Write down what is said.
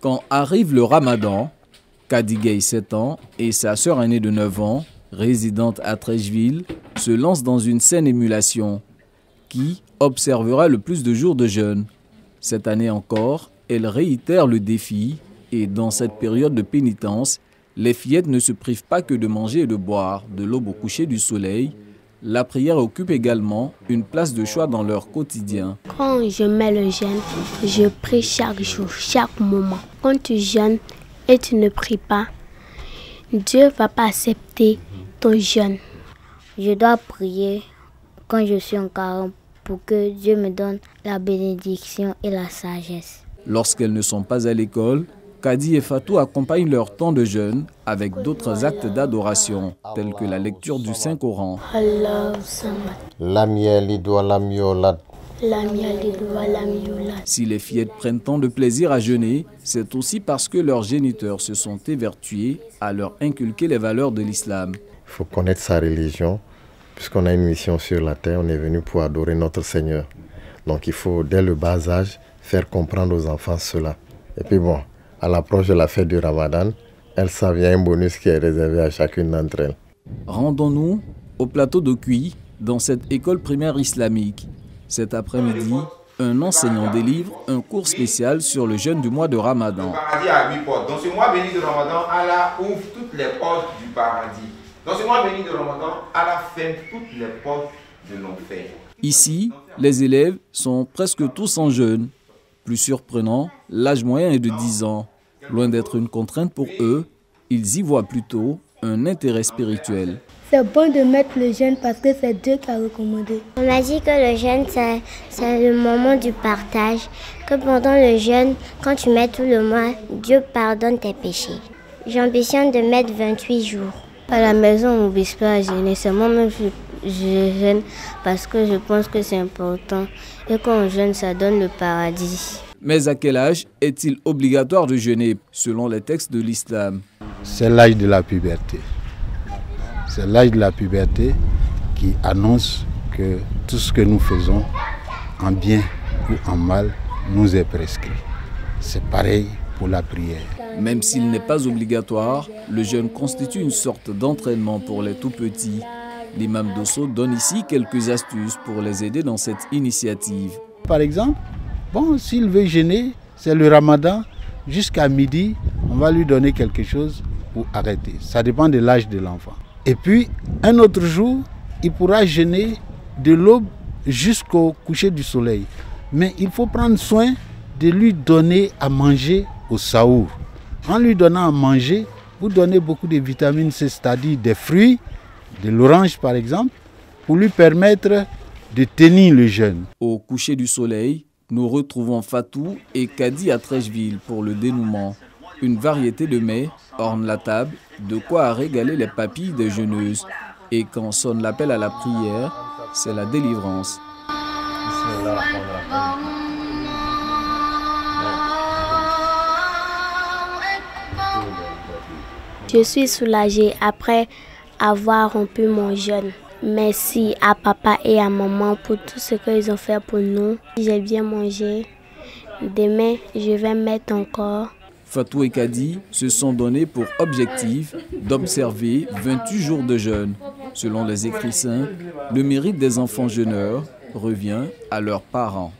Quand arrive le Ramadan, Kadi Gueye, 7 ans, et sa sœur aînée de 9 ans, résidente à Treichville, se lancent dans une saine émulation. Qui observera le plus de jours de jeûne? Cette année encore, elle réitère le défi et dans cette période de pénitence, les fillettes ne se privent pas que de manger et de boire de l'aube au coucher du soleil. La prière occupe également une place de choix dans leur quotidien. Quand je mets le jeûne, je prie chaque jour, chaque moment. Quand tu jeûnes et tu ne pries pas, Dieu ne va pas accepter ton jeûne. Je dois prier quand je suis en carême pour que Dieu me donne la bénédiction et la sagesse. Lorsqu'elles ne sont pas à l'école, Kadi et Fatou accompagnent leur temps de jeûne avec d'autres actes d'adoration, tels que la lecture du Saint-Coran. Si les fillettes prennent tant de plaisir à jeûner, c'est aussi parce que leurs géniteurs se sont évertués à leur inculquer les valeurs de l'islam. Il faut connaître sa religion, puisqu'on a une mission sur la terre, on est venu pour adorer notre Seigneur. Donc il faut, dès le bas âge, faire comprendre aux enfants cela. Et puis bon, à l'approche de la fête du Ramadan, elles savent, il y a un bonus qui est réservé à chacune d'entre elles. Rendons-nous au plateau de Cuy, dans cette école primaire islamique. Cet après-midi, un enseignant délivre un cours spécial sur le jeûne du mois de Ramadan. Le paradis a 8 portes. Dans ce mois béni de Ramadan, Allah ouvre toutes les portes du paradis. Dans ce mois béni de Ramadan, Allah ferme toutes les portes de l'enfer. Ici, les élèves sont presque tous en jeûne. Plus surprenant, l'âge moyen est de 10 ans. Loin d'être une contrainte pour eux, ils y voient plutôt un intérêt spirituel. C'est bon de mettre le jeûne parce que c'est Dieu qui a recommandé. On m'a dit que le jeûne, c'est le moment du partage. Que pendant le jeûne, quand tu mets tout le mois, Dieu pardonne tes péchés. J'ambitionne de mettre 28 jours. À la maison, on n'oblige pas à jeûner. C'est moi-même je jeûne parce que je pense que c'est important. Et quand on jeûne, ça donne le paradis. Mais à quel âge est-il obligatoire de jeûner selon les textes de l'islam? C'est l'âge de la puberté. C'est l'âge de la puberté qui annonce que tout ce que nous faisons, en bien ou en mal, nous est prescrit. C'est pareil pour la prière. Même s'il n'est pas obligatoire, le jeûne constitue une sorte d'entraînement pour les tout-petits. L'imam Dosso donne ici quelques astuces pour les aider dans cette initiative. Par exemple, bon, s'il veut jeûner, c'est le Ramadan, jusqu'à midi, on va lui donner quelque chose pour arrêter. Ça dépend de l'âge de l'enfant. Et puis, un autre jour, il pourra jeûner de l'aube jusqu'au coucher du soleil. Mais il faut prendre soin de lui donner à manger au saour. En lui donnant à manger, vous donnez beaucoup de vitamines C, c'est-à-dire des fruits, de l'orange par exemple, pour lui permettre de tenir le jeûne. Au coucher du soleil, nous retrouvons Fatou et Kadi à Treichville pour le dénouement. Une variété de mets orne la table, de quoi régaler les papilles des jeûneuses. Et quand sonne l'appel à la prière, c'est la délivrance. Je suis soulagée après avoir rompu mon jeûne. Merci à papa et à maman pour tout ce qu'ils ont fait pour nous. J'ai bien mangé. Demain, je vais mettre encore. Fatou et Kadi se sont donnés pour objectif d'observer 28 jours de jeûne. Selon les écrits saints, le mérite des enfants jeûneurs revient à leurs parents.